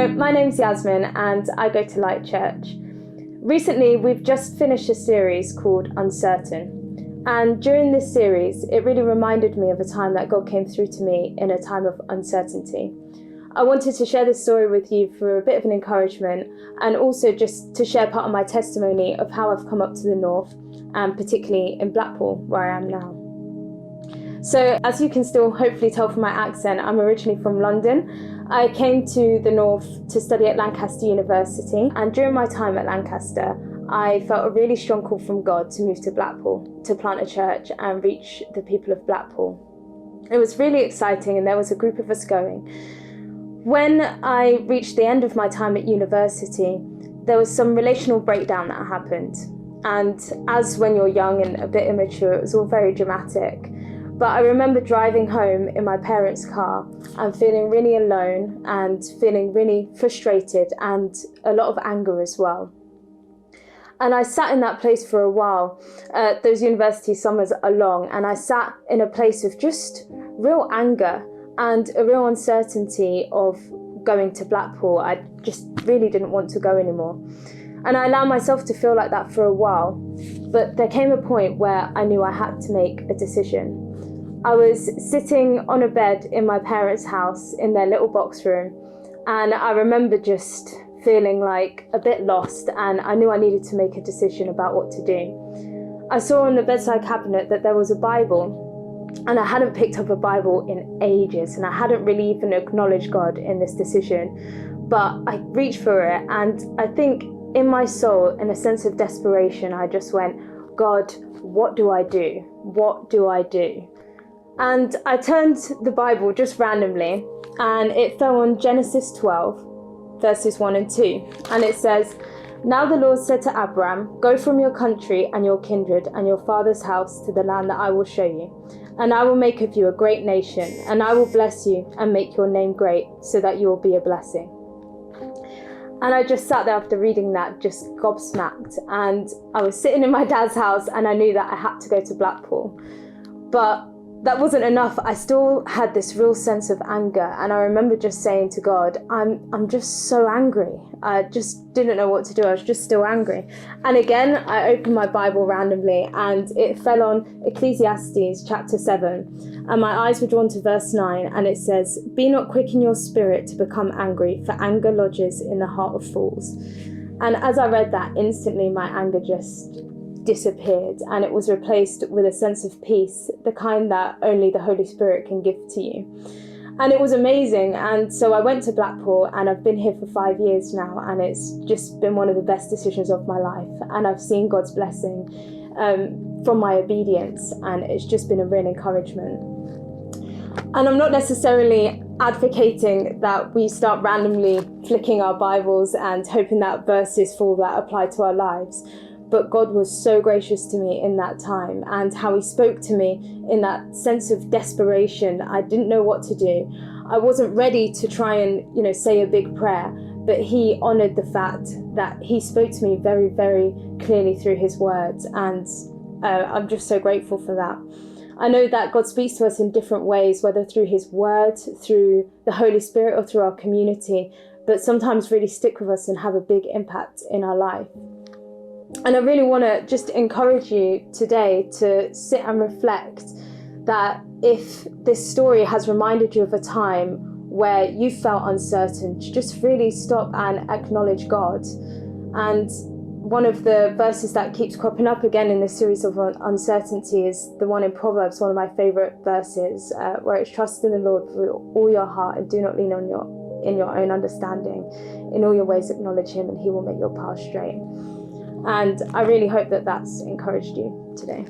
So my name's Yasmin and I go to Light Church. Recently, we've just finished a series called Uncertain. And during this series, it really reminded me of a time that God came through to me in a time of uncertainty. I wanted to share this story with you for a bit of an encouragement and also just to share part of my testimony of how I've come up to the north and particularly in Blackpool, where I am now. So as you can still hopefully tell from my accent, I'm originally from London. I came to the north to study at Lancaster University, and during my time at Lancaster, I felt a really strong call from God to move to Blackpool, to plant a church and reach the people of Blackpool. It was really exciting and there was a group of us going. When I reached the end of my time at university, there was some relational breakdown that happened. And as when you're young and a bit immature, it was all very dramatic. But I remember driving home in my parents' car and feeling really alone and feeling really frustrated and a lot of anger as well. And I sat in that place for a while. Those university summers are long, and I sat in a place of just real anger and a real uncertainty of going to Blackpool. I just really didn't want to go anymore. And I allowed myself to feel like that for a while. But there came a point where I knew I had to make a decision. I was sitting on a bed in my parents' house in their little box room, and I remember just feeling like a bit lost, and I knew I needed to make a decision about what to do. I saw on the bedside cabinet that there was a Bible, and I hadn't picked up a Bible in ages, and I hadn't really even acknowledged God in this decision, but I reached for it, and I think in my soul, in a sense of desperation, I just went, God, what do I do? What do I do? And I turned the Bible just randomly, and it fell on Genesis 12, verses 1 and 2. And it says, "Now the Lord said to Abram, go from your country and your kindred and your father's house to the land that I will show you. And I will make of you a great nation, and I will bless you and make your name great, so that you will be a blessing." And I just sat there after reading that, just gobsmacked. And I was sitting in my dad's house, and I knew that I had to go to Blackpool. But that wasn't enough. I still had this real sense of anger, and I remember just saying to God, I'm just so angry. I just didn't know what to do. I was just still angry. And again, I opened my Bible randomly, and it fell on Ecclesiastes chapter 7, and my eyes were drawn to verse 9, and it says, "Be not quick in your spirit to become angry, for anger lodges in the heart of fools." And as I read that, instantly my anger just disappeared, and it was replaced with a sense of peace, the kind that only the Holy Spirit can give to you. And it was amazing. And so I went to Blackpool, and I've been here for 5 years now, and it's just been one of the best decisions of my life, and I've seen God's blessing from my obedience, and it's just been a real encouragement. And I'm not necessarily advocating that we start randomly flicking our Bibles and hoping that verses fall that apply to our lives. But God was so gracious to me in that time, and how he spoke to me in that sense of desperation. I didn't know what to do. I wasn't ready to try and, say a big prayer, but he honored the fact that he spoke to me very, very clearly through his words. And I'm just so grateful for that. I know that God speaks to us in different ways, whether through his word, through the Holy Spirit, or through our community, but sometimes really stick with us and have a big impact in our life. And I really want to just encourage you today to sit and reflect that if this story has reminded you of a time where you felt uncertain, to just really stop and acknowledge God. And one of the verses that keeps cropping up again in this series of uncertainty is the one in Proverbs, one of my favourite verses, where it's trust in the Lord with all your heart and do not lean on your own understanding. In all your ways acknowledge him, and he will make your path straight. And I really hope that that's encouraged you today.